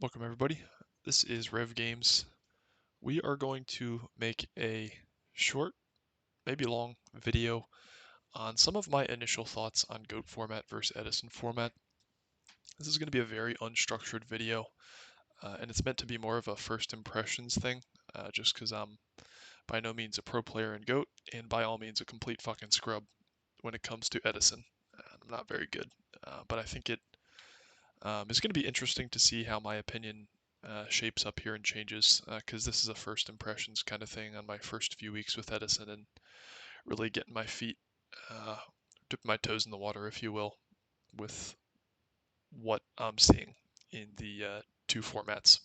Welcome everybody. This is Rev Games. We are going to make a short, maybe long video on some of my initial thoughts on GOAT format versus Edison format. This is going to be a very unstructured video, and it's meant to be more of a first impressions thing, just because I'm by no means a pro player in GOAT, and by all means a complete fucking scrub when it comes to Edison. I'm not very good, but I think it it's going to be interesting to see how my opinion shapes up here and changes, because this is a first impressions kind of thing on my first few weeks with Edison and really getting my feet, uh, dipping my toes in the water, if you will, with what I'm seeing in the two formats.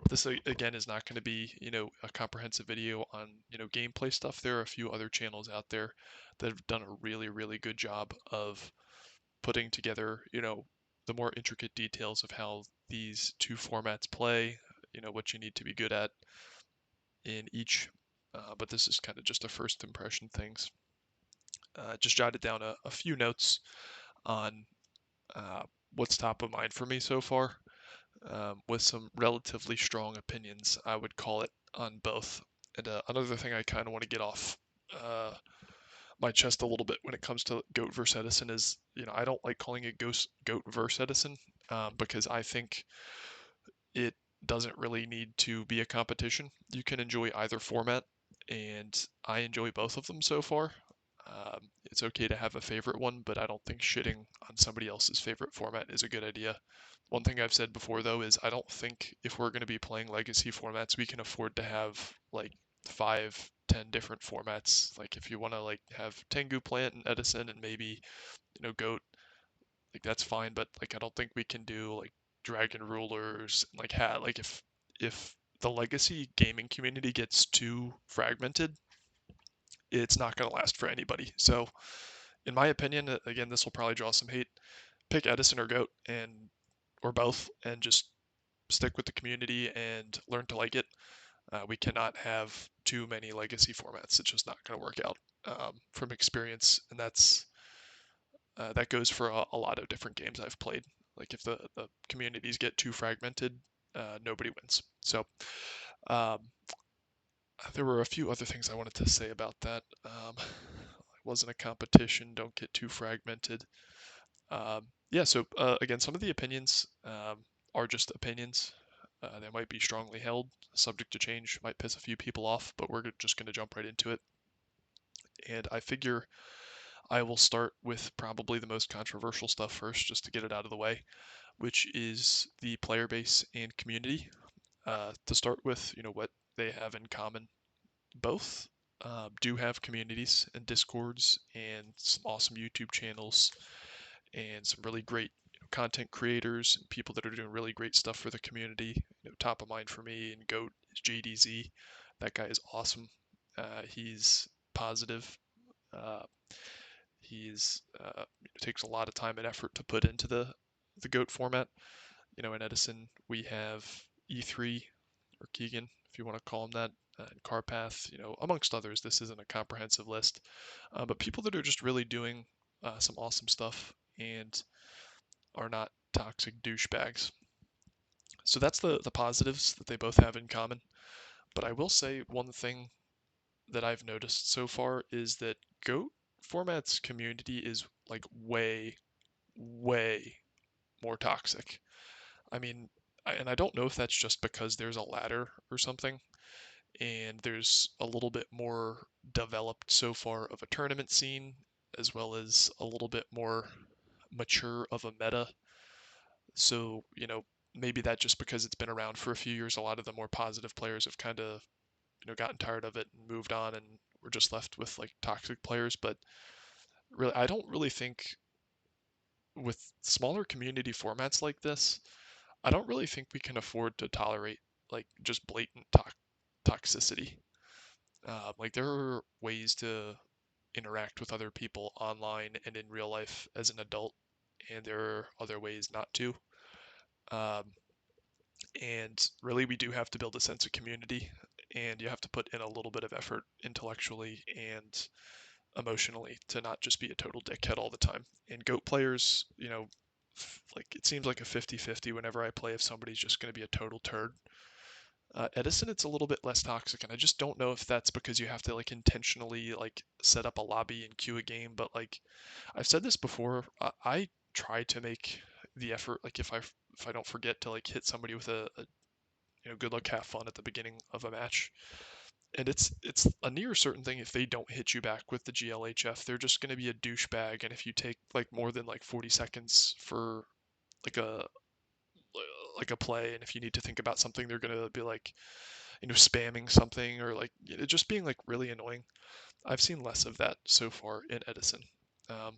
This again is not going to be, a comprehensive video on, gameplay stuff. There are a few other channels out there that have done a really, really good job of putting together, the more intricate details of how these two formats play, what you need to be good at in each. But this is kind of just a first impression things. Just jotted down a few notes on what's top of mind for me so far, with some relatively strong opinions, I would call it, on both. And another thing I kind of want to get off my chest a little bit when it comes to GOAT versus Edison is, I don't like calling it GOAT versus Edison, because I think it doesn't really need to be a competition. You can enjoy either format, and I enjoy both of them so far. It's okay to have a favorite one, but I don't think shitting on somebody else's favorite format is a good idea. One thing I've said before, though, is I don't think if we're going to be playing legacy formats, we can afford to have like 5, 10 different formats. Like if you want to like have Tengu Plant and Edison and maybe Goat, like that's fine. But like I don't think we can do like Dragon Rulers and like like if the legacy gaming community gets too fragmented, it's not going to last for anybody. So in my opinion, again, this will probably draw some hate. Pick Edison or Goat and or both, and just stick with the community and learn to like it. We cannot have too many legacy formats. It's just not going to work out, from experience, and that goes for a lot of different games I've played. Like if the communities get too fragmented, nobody wins. So um, there were a few other things I wanted to say about that. It wasn't a competition. Don't get too fragmented. Yeah, so again, some of the opinions are just opinions. They might be strongly held, subject to change, might piss a few people off, but we're just going to jump right into it. And I figure I will start with probably the most controversial stuff first, just to get it out of the way, which is the player base and community. To start with, what they have in common. Both do have communities and discords and some awesome YouTube channels and some really great content creators and people that are doing really great stuff for the community. Top of mind for me and GOAT is JDZ. That guy is awesome. He's positive. Uh, he's takes a lot of time and effort to put into the GOAT format. In Edison we have E3 or Keegan, if you want to call him that, and Carpath, amongst others. This isn't a comprehensive list, but people that are just really doing some awesome stuff and are not toxic douchebags. So that's the positives that they both have in common. But I will say one thing that I've noticed so far is that GOAT format's community is like way, way more toxic. I mean, and I don't know if that's just because there's a ladder or something, and there's a little bit more developed so far of a tournament scene, as well as a little bit more mature of a meta. So, maybe that just because it's been around for a few years, a lot of the more positive players have kind of, gotten tired of it and moved on, and we're just left with like toxic players. But really, I don't really think with smaller community formats like this, I don't really think we can afford to tolerate like just blatant toxicity. Like there are ways to interact with other people online and in real life as an adult, and there are other ways not to. Um, and really, we do have to build a sense of community, and you have to put in a little bit of effort intellectually and emotionally to not just be a total dickhead all the time. And GOAT players, like it seems like a 50-50 whenever I play if somebody's just going to be a total turd. Edison, it's a little bit less toxic, and I just don't know if that's because you have to like intentionally like set up a lobby and queue a game. But like I've said this before, I try to make the effort. Like if I don't forget to like hit somebody with a good luck, have fun at the beginning of a match, and it's a near certain thing if they don't hit you back with the GLHF, they're just going to be a douchebag. And if you take like more than like 40 seconds for like a like a play, and if you need to think about something, they're going to be like spamming something or like just being like really annoying. I've seen less of that so far in Edison. Um,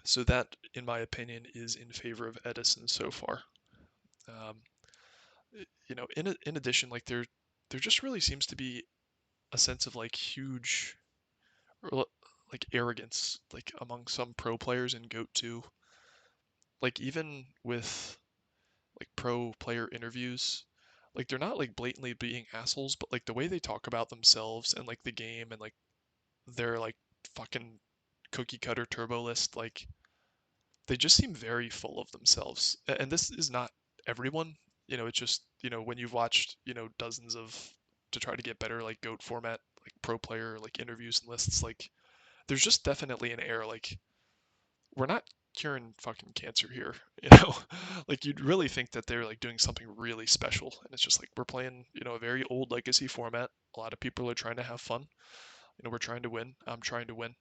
so that, in my opinion, is in favor of Edison so far. Um, in addition, like there just really seems to be a sense of like huge like arrogance like among some pro players in Goat 2. Like even with like pro player interviews, like they're not like blatantly being assholes, but like the way they talk about themselves and like the game and like their like fucking cookie cutter turbo list, like they just seem very full of themselves. And this is not everyone. It's just, when you've watched, dozens of to try to get better like Goat format, like pro player like interviews and lists, like there's just definitely an air like we're not curing fucking cancer here, you know? Like you'd really think that they're like doing something really special, and it's just like we're playing, a very old legacy format. A lot of people are trying to have fun. We're trying to win. I'm trying to win,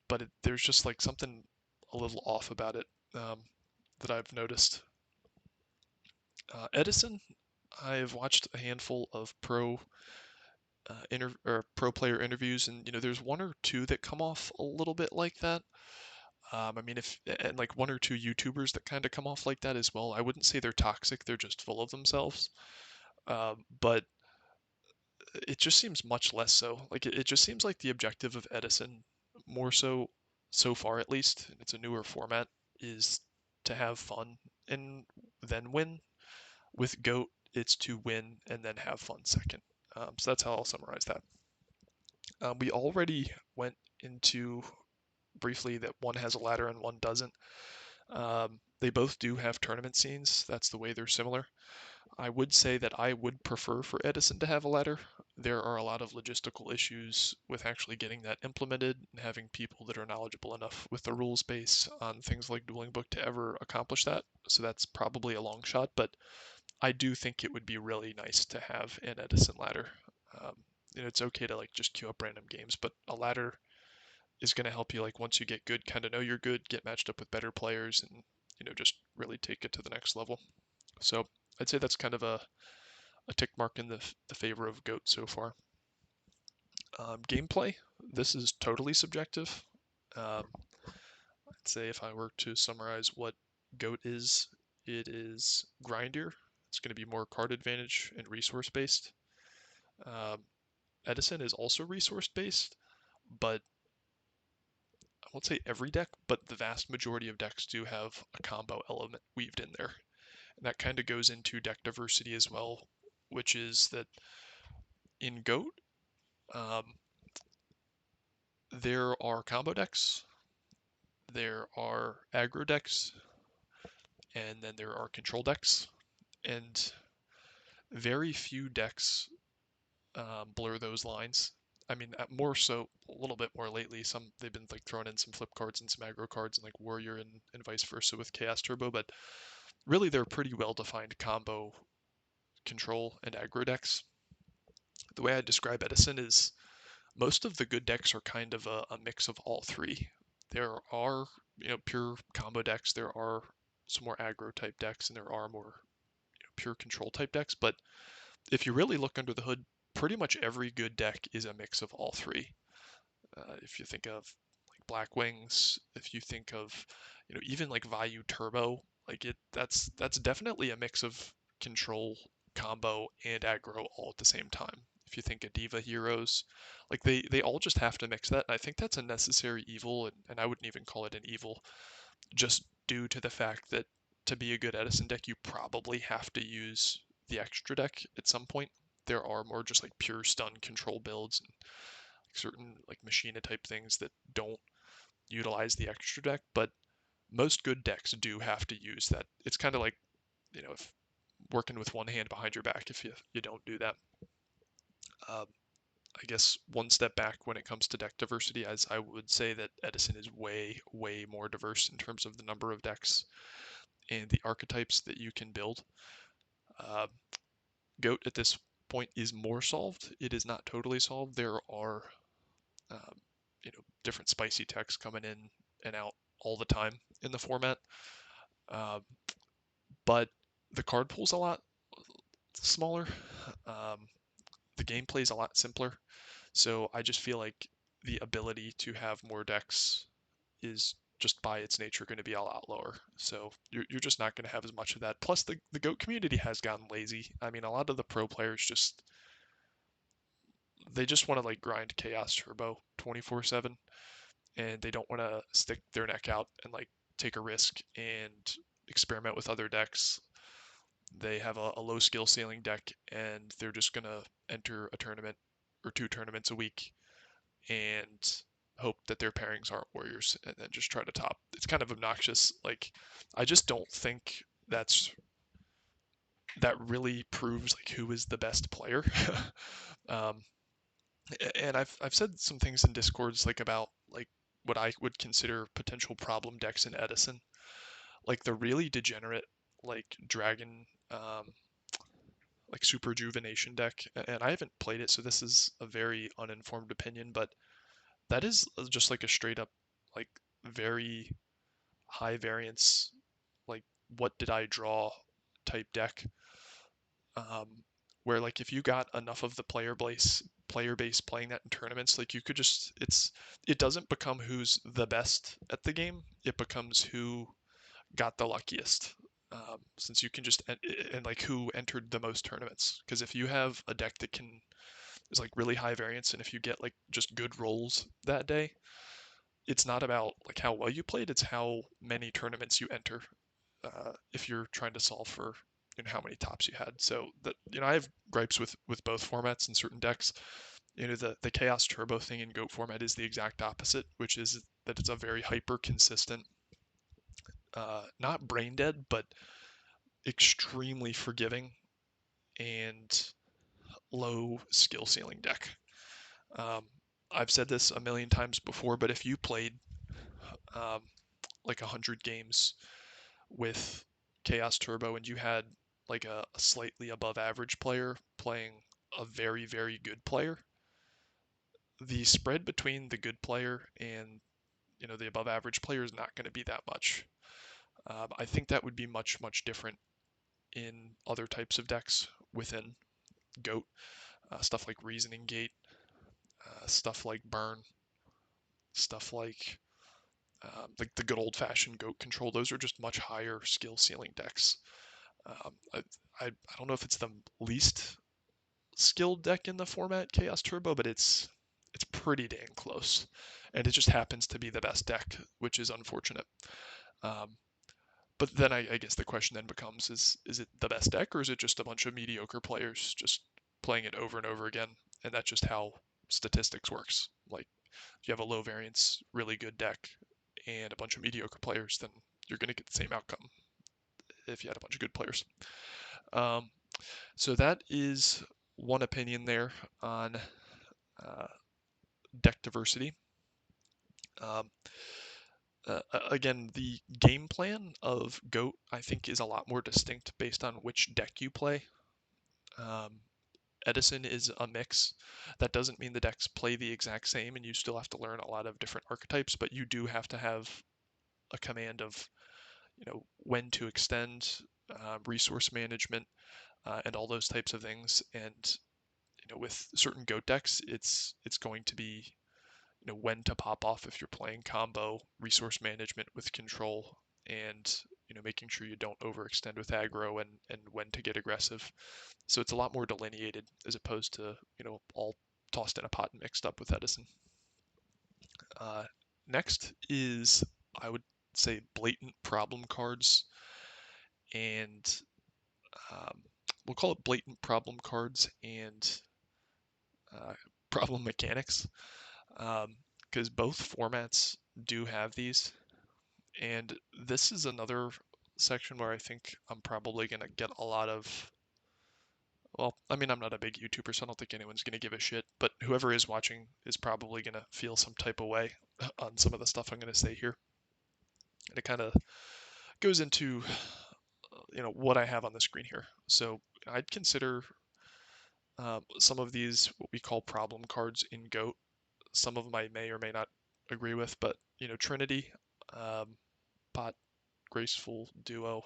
but there's just like something a little off about it that I've noticed. Edison, I've watched a handful of pro player interviews, and there's one or two that come off a little bit like that. I mean, if and like one or two YouTubers that kind of come off like that as well. I wouldn't say they're toxic; they're just full of themselves. But it just seems much less so. Like it just seems like the objective of Edison, more so far at least, and it's a newer format, is to have fun and then win. With Goat, it's to win and then have fun second. So that's how I'll summarize that. We already went into briefly that one has a ladder and one doesn't. They both do have tournament scenes. That's the way they're similar. I would say that I would prefer for Edison to have a ladder. There are a lot of logistical issues with actually getting that implemented and having people that are knowledgeable enough with the rules base on things like Dueling Book to ever accomplish that. So that's probably a long shot, but I do think it would be really nice to have an Edison ladder. Um, it's okay to like just queue up random games, but a ladder is going to help you like once you get good, kind of know you're good, get matched up with better players, and just really take it to the next level. So I'd say that's kind of a tick mark in the favor of Goat so far. Gameplay, this is totally subjective. Um, I'd say if I were to summarize what Goat is, it is grindier. It's going to be more card advantage and resource based. Um, Edison is also resource based, but I won't say every deck, but the vast majority of decks do have a combo element weaved in there. And that kind of goes into deck diversity as well, which is that in Goat, um, there are combo decks, there are aggro decks, and then there are control decks. And very few decks blur those lines. I mean, more so a little bit more lately. Some they've been like throwing in some flip cards and some aggro cards and like Warrior and vice versa with Chaos Turbo, but really they're pretty well defined combo control and aggro decks. The way I describe Edison is most of the good decks are kind of a mix of all three. There are pure combo decks, there are some more aggro type decks, and there are more pure control type decks. But if you really look under the hood, pretty much every good deck is a mix of all three. If you think of like Black Wings, if you think of even like Vayu Turbo, like that's definitely a mix of control, combo, and aggro all at the same time. If you think of Diva Heroes, like they all just have to mix that. And I think that's a necessary evil, and I wouldn't even call it an evil, just due to the fact that to be a good Edison deck, you probably have to use the extra deck at some point. There are more just like pure stun control builds and certain like machina type things that don't utilize the extra deck, but most good decks do have to use that. It's kind of like, if working with one hand behind your back if you don't do that. Um, I guess one step back when it comes to deck diversity, as I would say that Edison is way, way more diverse in terms of the number of decks and the archetypes that you can build. Uh, Goat at this point is more solved. It is not totally solved. There are, um, different spicy techs coming in and out all the time in the format. Um, but the card pool's a lot smaller. Um, the gameplay is a lot simpler. So I just feel like the ability to have more decks is just by its nature going to be a lot lower. So you're just not going to have as much of that. Plus, the GOAT community has gotten lazy. I mean, a lot of the pro players they just want to like grind Chaos Turbo 24/7, and they don't want to stick their neck out and like take a risk and experiment with other decks. They have a low skill ceiling deck, and they're just going to enter a tournament or two tournaments a week and hope that their pairings aren't warriors and then just try to top. It's kind of obnoxious. Like, I just don't think that really proves like who is the best player. um, and I've said some things in discords like about like what I would consider potential problem decks in Edison, like the really degenerate like dragon, like super rejuvenation deck. And I haven't played it, so this is a very uninformed opinion, but that is just like a straight up like very high variance, like what did I draw type deck, um, where like if you got enough of the player base playing that in tournaments, like you could just it doesn't become who's the best at the game, it becomes who got the luckiest. Since you can just and like who entered the most tournaments, because if you have a deck that can is like really high variance, and if you get like just good rolls that day, it's not about like how well you played, it's how many tournaments you enter, if you're trying to solve for how many tops you had. So that I have gripes with both formats in certain decks. The Chaos Turbo thing in Goat format is the exact opposite, which is that it's a very hyper consistent, not brain dead, but extremely forgiving and low skill ceiling deck. Um, I've said this a million times before, but if you played um, like 100 games with Chaos Turbo and you had like a slightly above average player playing a very, very good player, the spread between the good player and the above average player is not going to be that much. I think that would be much, much different in other types of decks within GOAT. Stuff like Reasoning Gate, stuff like Burn, stuff like the good old fashioned GOAT control. Those are just much higher skill ceiling decks. Um, I don't know if it's the least skilled deck in the format, Chaos Turbo, but it's pretty dang close, and it just happens to be the best deck, which is unfortunate. Um, but then I guess the question then becomes: is it the best deck, or is it just a bunch of mediocre players just playing it over and over again? And that's just how statistics works. Like if you have a low variance, really good deck, and a bunch of mediocre players, then you're going to get the same outcome if you had a bunch of good players. Um, so that is one opinion there on uh, deck diversity. Um, Again, the game plan of GOAT, I think, is a lot more distinct based on which deck you play. Um, Edison is a mix. That doesn't mean the decks play the exact same, and you still have to learn a lot of different archetypes, but you do have to have a command of, when to extend, resource management, and all those types of things. And with certain GOAT decks, it's going to be when to pop off if you're playing combo, resource management with control, and making sure you don't overextend with aggro, and when to get aggressive. So it's a lot more delineated as opposed to all tossed in a pot and mixed up with Edison. Uh, Next is, I would say, blatant problem cards, and um, we'll call it blatant problem cards and uh, problem mechanics, because both formats do have these. And this is another section where I think I'm probably going to get a lot of, well, I mean, I'm not a big YouTuber, so I don't think anyone's going to give a shit, but whoever is watching is probably going to feel some type of way on some of the stuff I'm going to say here. And it kind of goes into, what I have on the screen here. So I'd consider some of these what we call problem cards in GOAT. Some of them I may or may not agree with, but, Trinity, um, Pot, Graceful, Duo.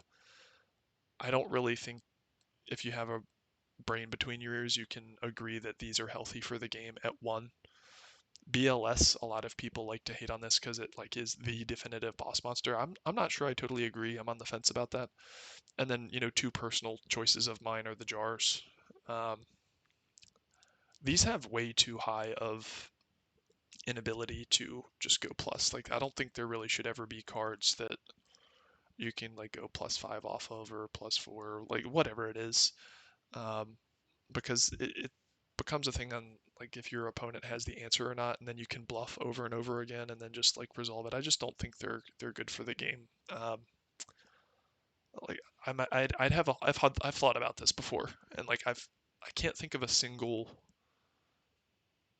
I don't really think if you have a brain between your ears, you can agree that these are healthy for the game at one. BLS, a lot of people like to hate on this because it like is the definitive boss monster. I'm not sure I totally agree. I'm on the fence about that. And then, two personal choices of mine are the jars. Um, these have way too high of inability to just go plus. Like I don't think there really should ever be cards that you can like go +5 off of or +4, like whatever it is. Um, because it becomes a thing on like if your opponent has the answer or not, and then you can bluff over and over again and then just like resolve it. I just don't think they're good for the game. Like I've thought about this before, and like I can't think of a single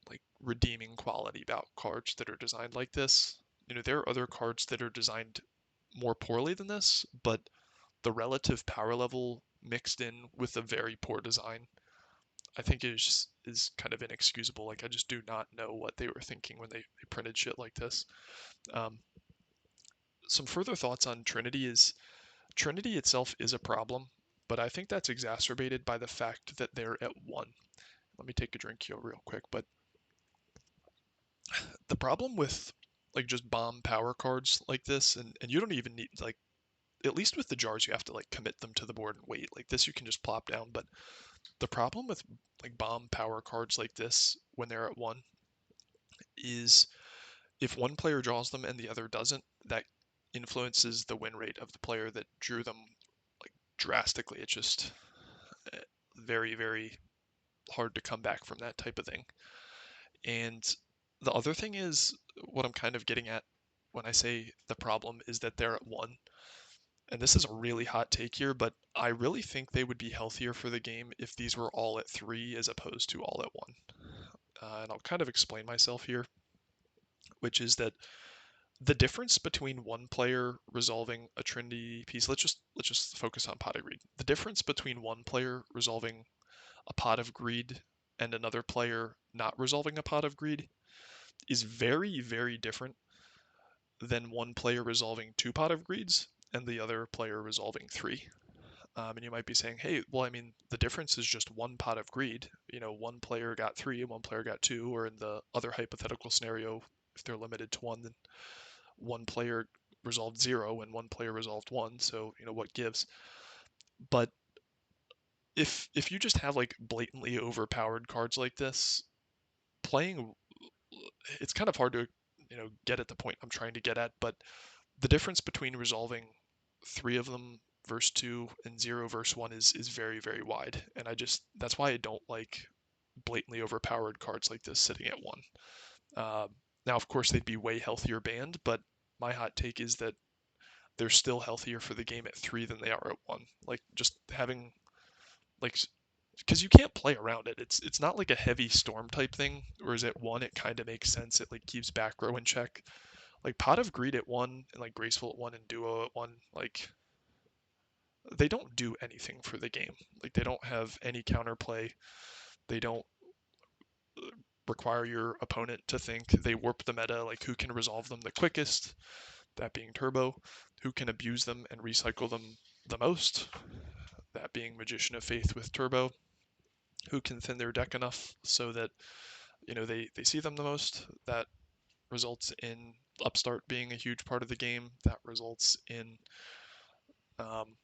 like redeeming quality about cards that are designed like this. There are other cards that are designed more poorly than this, but the relative power level mixed in with a very poor design I think is kind of inexcusable. Like I just do not know what they were thinking when they printed shit like this. Um, some further thoughts on Trinity is Trinity itself is a problem, but I think that's exacerbated by the fact that they're at one. Let me take a drink here real quick. But the problem with like just bomb power cards like this, and you don't even need like at least with the jars you have to like commit them to the board and wait. Like this you can just plop down, but the problem with like bomb power cards like this when they're at one is if one player draws them and the other doesn't, that influences the win rate of the player that drew them like drastically. It's just very, very hard to come back from that type of thing. And the other thing is what I'm kind of getting at when I say the problem is that they're at one. And this is a really hot take here, but I really think they would be healthier for the game if these were all at three as opposed to all at one. And I'll kind of explain myself here, which is that the difference between one player resolving a Trinity piece, let's just focus on Pot of Greed. The difference between one player resolving a Pot of Greed and another player not resolving a Pot of Greed is very, very different than one player resolving two Pot of Greeds and the other player resolving three. And you might be saying, hey, well, I mean, the difference is just one Pot of Greed. One player got three and one player got two, or in the other hypothetical scenario, if they're limited to one, then one player resolved zero and one player resolved one. So what gives? But if you just have like blatantly overpowered cards like this, playing it's kind of hard to get at the point I'm trying to get at. But the difference between resolving three of them versus two and zero versus one is very, very wide, and that's why I don't like blatantly overpowered cards like this sitting at one. Uh, Now, of course, they'd be way healthier banned, but my hot take is that they're still healthier for the game at three than they are at one. Like just having like because you can't play around it. It's not like a heavy storm type thing. Whereas at one, it kind of makes sense. It like keeps back row in check. Like Pot of Greed at one and like Graceful at one and Duo at one, like they don't do anything for the game. Like they don't have any counterplay. They don't require your opponent to think. They warp the meta. Like who can resolve them the quickest? That being Turbo. Who can abuse them and recycle them the most? That being Magician of Faith with Turbo. Who can thin their deck enough so that they see them the most? That results in Upstart being a huge part of the game. That results in um,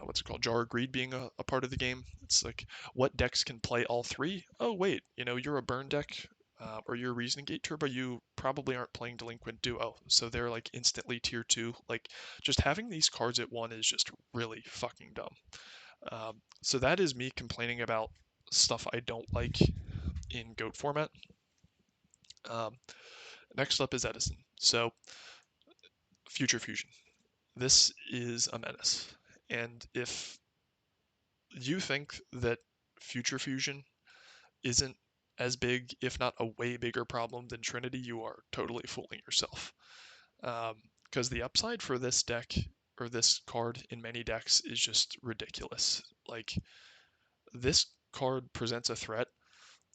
what's it called? Jar of Greed being a part of the game. It's like what decks can play all three? Oh wait, you're a burn deck. Or you're a Reasoning Gate Turbo, you probably aren't playing Delinquent Duo, so they're like instantly tier 2. Like, just having these cards at 1 is just really fucking dumb. So that is me complaining about stuff I don't like in GOAT format. Um, Next up is Edison. So Future Fusion. This is a menace. And if you think that Future Fusion isn't as big, if not a way bigger problem than Trinity, you are totally fooling yourself. Because the upside for this deck or this card in many decks is just ridiculous. Like, this card presents a threat.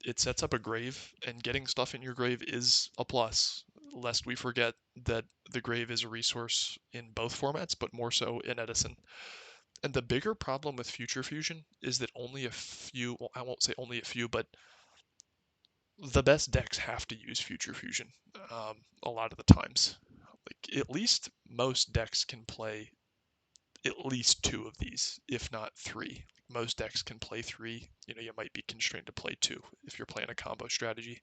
It sets up a grave, and getting stuff in your grave is a plus, lest we forget that the grave is a resource in both formats, but more so in Edison. And the bigger problem with Future Fusion is that only a few, well, I won't say only a few, but the best decks have to use Future Fusion a lot of the times. Like, at least most decks can play at least two of these, if not three. Most decks can play three. You might be constrained to play two if you're playing a combo strategy.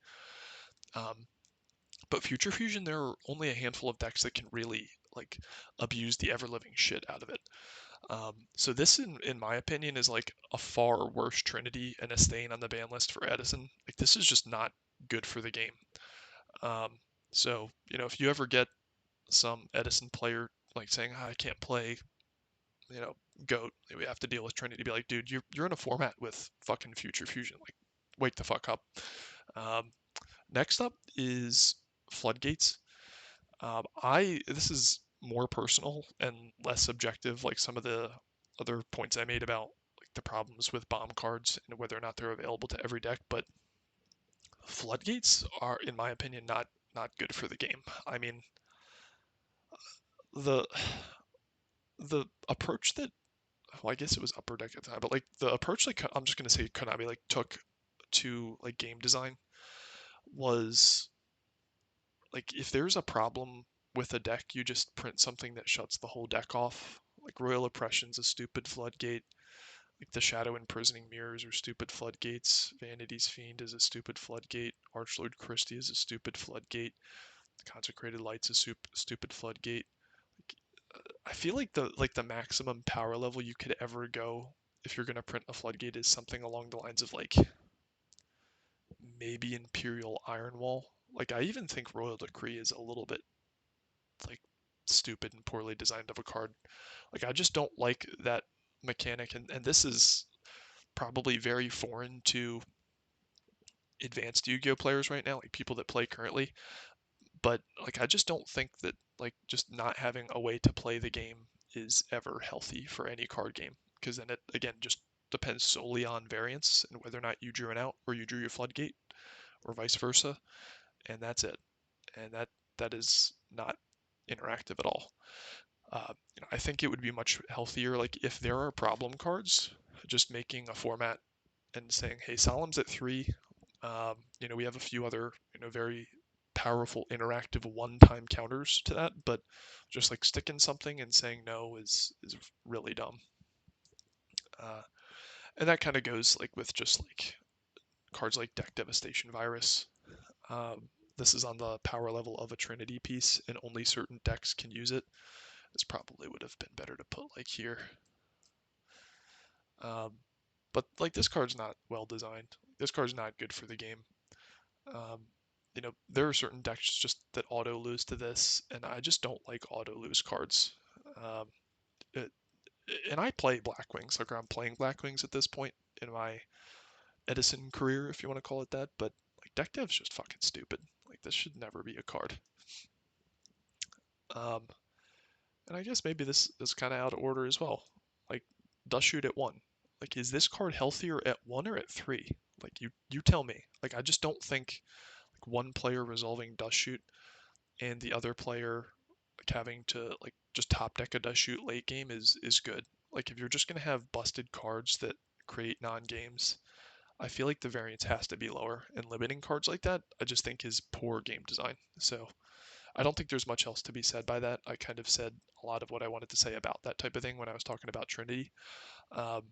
But Future Fusion, there are only a handful of decks that can really like abuse the ever living shit out of it. So this, in my opinion, is like a far worse Trinity and a stain on the ban list for Edison. Like, this is just not good for the game. So if you ever get some Edison player like saying, I can't play, GOAT, we have to deal with Trinity, be like, dude, you're in a format with fucking Future Fusion. Like, wake the fuck up. Next up is Floodgates. This is more personal and less subjective, like some of the other points I made about like the problems with bomb cards and whether or not they're available to every deck, but Floodgates are, in my opinion, not good for the game. I mean, the the approach that, well, I guess it was upper deck at the time, but like the approach, like, I'm just gonna say Konami like took to like game design was like, if there's a problem with a deck, you just print something that shuts the whole deck off. Like, Royal Oppression's a stupid floodgate. Like, the Shadow Imprisoning Mirrors are stupid floodgates. Vanity's Fiend is a stupid floodgate. Archlord Christie is a stupid floodgate. Consecrated Light's a stupid floodgate. I feel like the maximum power level you could ever go if you're gonna print a floodgate is something along the lines of like maybe Imperial Ironwall. Like, I even think Royal Decree is a little bit like stupid and poorly designed of a card. Like, I just don't like that mechanic, and this is probably very foreign to advanced Yu-Gi-Oh players right now, like people that play currently. But like, I just don't think that like just not having a way to play the game is ever healthy for any card game, because then it again just depends solely on variance and whether or not you drew an out or you drew your floodgate or vice versa, and that's it. And that is not interactive at all. I think it would be much healthier, like if there are problem cards, just making a format and saying, hey, Solemn's at 3. We have a few other, very powerful interactive one-time counters to that, but just like sticking something and saying no is really dumb. And that kind of goes like with just like cards like Deck Devastation Virus. This is on the power level of a Trinity piece, and only certain decks can use it. This probably would have been better to put like here. But like, this card's not well designed. This card's not good for the game. There are certain decks just that auto lose to this, and I just don't like auto lose cards. Um, it, and I play Blackwings, like, I'm playing Blackwings at this point in my Edison career, if you want to call it that. But like, deck dev's just fucking stupid. Like, this should never be a card. Um, and I guess maybe this is kind of out of order as well. Like, Dust Shoot at 1. Like, is this card healthier at 1 or at 3? Like, you tell me. Like, I just don't think like one player resolving Dust Shoot and the other player like having to like just top deck a Dust Shoot late game is good. Like, if you're just gonna have busted cards that create non-games, I feel like the variance has to be lower, and limiting cards like that I just think is poor game design. So I don't think there's much else to be said by that. I kind of said a lot of what I wanted to say about that type of thing when I was talking about Trinity. Um,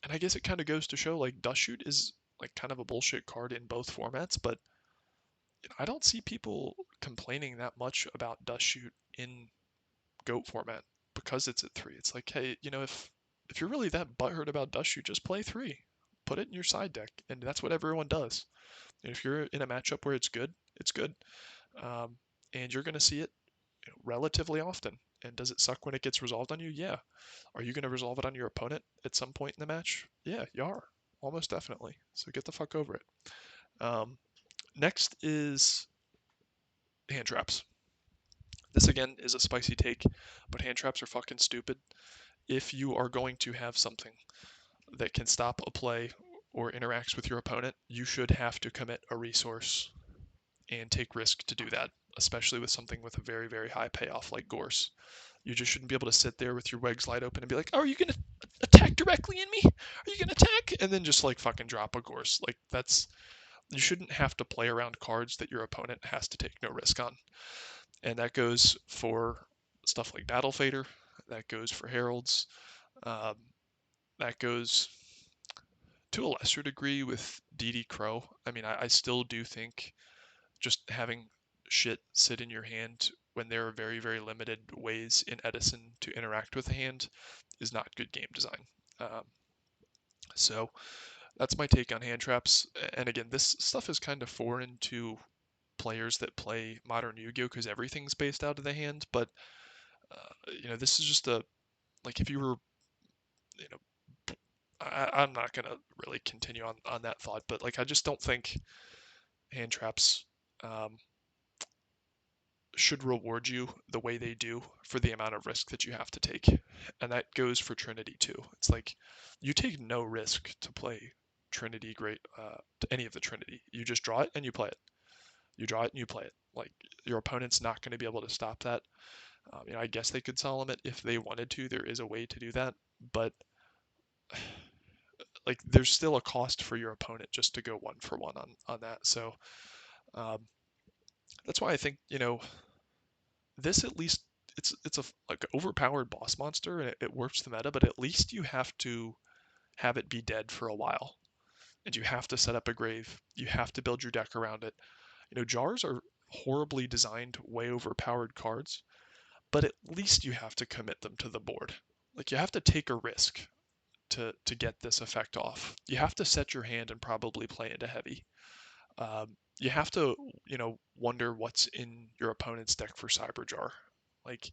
and I guess it kind of goes to show like Dust Shoot is like kind of a bullshit card in both formats, but I don't see people complaining that much about Dust Shoot in GOAT format because it's at 3. It's like, hey, if you're really that butthurt about Dust Shoot, just play 3. Put it in your side deck, and that's what everyone does. And if you're in a matchup where it's good, it's good. And you're going to see it relatively often. And does it suck when it gets resolved on you? Yeah. Are you going to resolve it on your opponent at some point in the match? Yeah, you are. Almost definitely. So get the fuck over it. Next is hand traps. This again is a spicy take, but hand traps are fucking stupid. If you are going to have something that can stop a play or interacts with your opponent, you should have to commit a resource and take risk to do that, especially with something with a very, very high payoff like Gorse. You just shouldn't be able to sit there with your legs wide open and be like, oh, are you going to attack directly in me? Are you going to attack? And then just like fucking drop a Gorse. Like you shouldn't have to play around cards that your opponent has to take no risk on. And that goes for stuff like Battle Fader. That goes for Heralds. Um, that goes to a lesser degree with DD Crow. I mean, I still do think just having shit sit in your hand when there are very, very limited ways in Edison to interact with the hand is not good game design. Um, so that's my take on hand traps. And again, this stuff is kind of foreign to players that play modern Yu-Gi-Oh because everything's based out of the hand. But this is just like if you were, you know, I'm not gonna really continue on that thought, but like I just don't think hand traps um, should reward you the way they do for the amount of risk that you have to take. And that goes for Trinity too. It's like you take no risk to play Trinity great to any of the Trinity. You just draw it and you play it. You draw it and you play it. Like your opponent's not going to be able to stop that. I guess they could solemn it if they wanted to. There is a way to do that, but like there's still a cost for your opponent just to go one for one on that. So um, that's why I think this at least it's a like overpowered boss monster and it warps the meta, but at least you have to have it be dead for a while, and you have to set up a grave. You have to build your deck around it. Jars are horribly designed, way overpowered cards, but at least you have to commit them to the board. Like you have to take a risk to get this effect off. You have to set your hand and probably play into heavy. You have to, wonder what's in your opponent's deck for Cyberjar. Like,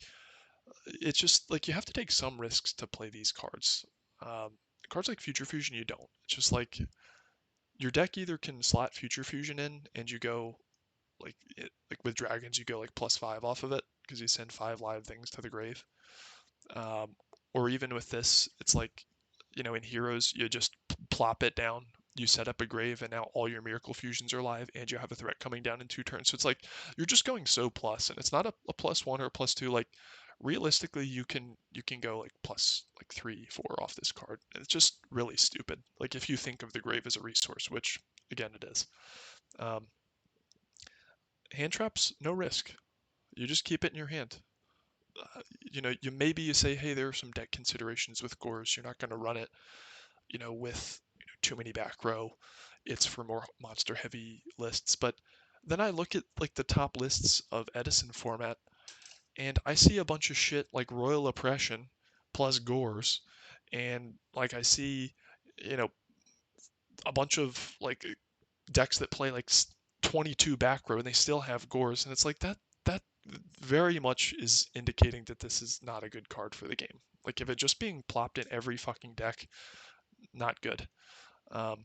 it's just like you have to take some risks to play these cards. Um, Cards like Future Fusion, you don't. It's just like your deck either can slot Future Fusion in and you go like with dragons, you go like +5 off of it because you send 5 live things to the grave. Um, or even with this, it's like, in Heroes, you just plop it down, you set up a grave, and now all your Miracle Fusions are live, and you have a threat coming down in 2 turns. So it's like you're just going so plus, and it's not a +1 or a +2. Like realistically, you can go like plus like 3, 4 off this card. And it's just really stupid. Like if you think of the grave as a resource, which again it is. Um, Hand traps, no risk. You just keep it in your hand. You say, hey, there are some deck considerations with Gores. You're not going to run it, with too many back row. It's for more monster heavy lists. But then I look at like the top lists of Edison format, and I see a bunch of shit like Royal Oppression plus Gores, and like I see, you know, a bunch of like decks that play like 22 back row and they still have Gores, and it's like that very much is indicating that this is not a good card for the game. Like if it just being plopped in every fucking deck, not good. Um,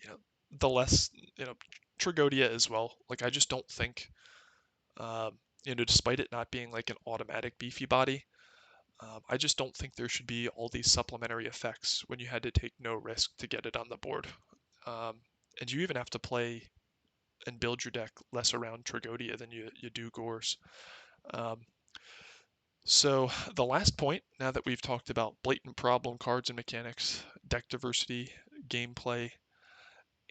you know, the less Tragodia as well. Like I just don't think, despite it not being like an automatic beefy body, I just don't think there should be all these supplementary effects when you had to take no risk to get it on the board. Um, and you even have to play and build your deck less around Tragodia than you do Gores. Um, so the last point, now that we've talked about blatant problem cards and mechanics, deck diversity, gameplay,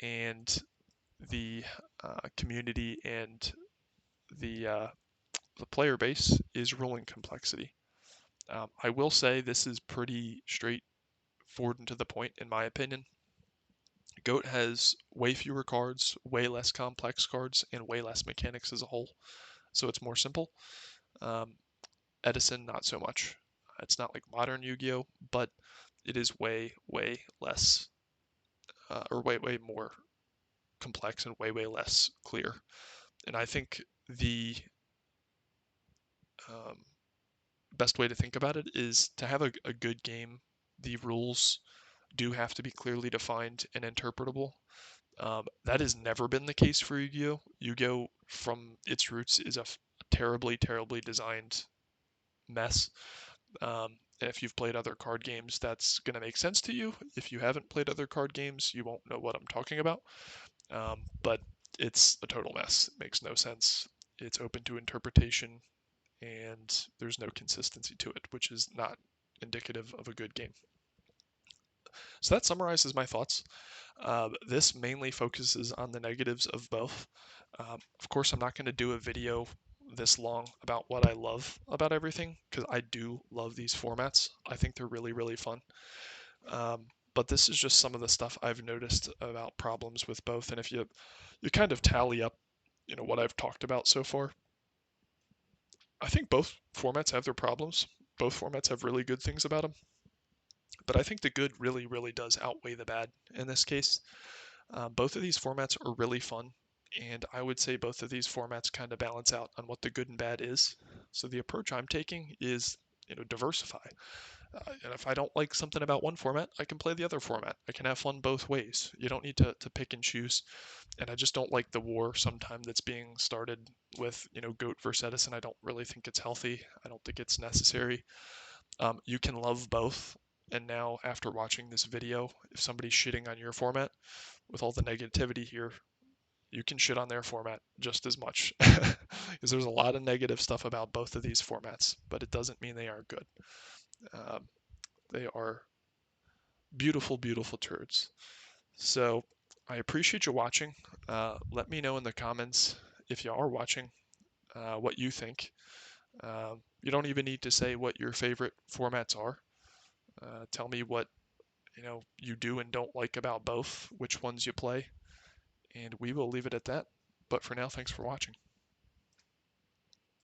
and the community and the player base, is ruling complexity. I will say this is pretty straightforward and to the point, in my opinion. Goat has way fewer cards, way less complex cards, and way less mechanics as a whole, so it's more simple. Um, Edison, not so much. It's not like modern Yu-Gi-Oh, but it is way, way less, or way, way more complex and way, way less clear. And I think the Um, best way to think about it is to have a good game, the rules do have to be clearly defined and interpretable. That has never been the case for Yu-Gi-Oh! Yu-Gi-Oh! From its roots is a terribly, terribly designed mess. And if you've played other card games, that's going to make sense to you. If you haven't played other card games, you won't know what I'm talking about. But it's a total mess. It makes no sense. It's open to interpretation, and there's no consistency to it, which is not indicative of a good game. So that summarizes my thoughts. This mainly focuses on the negatives of both. Of course, I'm not going to do a video this long about what I love about everything, because I do love these formats. I think they're really, really fun. But this is just some of the stuff I've noticed about problems with both. And if you kind of tally up, what I've talked about so far, I think both formats have their problems. Both formats have really good things about them. But I think the good really, really does outweigh the bad in this case. Both of these formats are really fun, and I would say both of these formats kind of balance out on what the good and bad is. So the approach I'm taking is, diversify. And if I don't like something about one format, I can play the other format. I can have fun both ways. You don't need to pick and choose. And I just don't like the war sometime that's being started with, GOAT versus Edison. I don't really think it's healthy. I don't think it's necessary. You can love both. And now, after watching this video, if somebody's shitting on your format, with all the negativity here, you can shit on their format just as much. Because there's a lot of negative stuff about both of these formats, but it doesn't mean they aren't good. They are beautiful, beautiful turds. So I appreciate you watching. Let me know in the comments if you are watching what you think. You don't even need to say what your favorite formats are. Tell me what you do and don't like about both, which ones you play, and we will leave it at that. But for now, thanks for watching.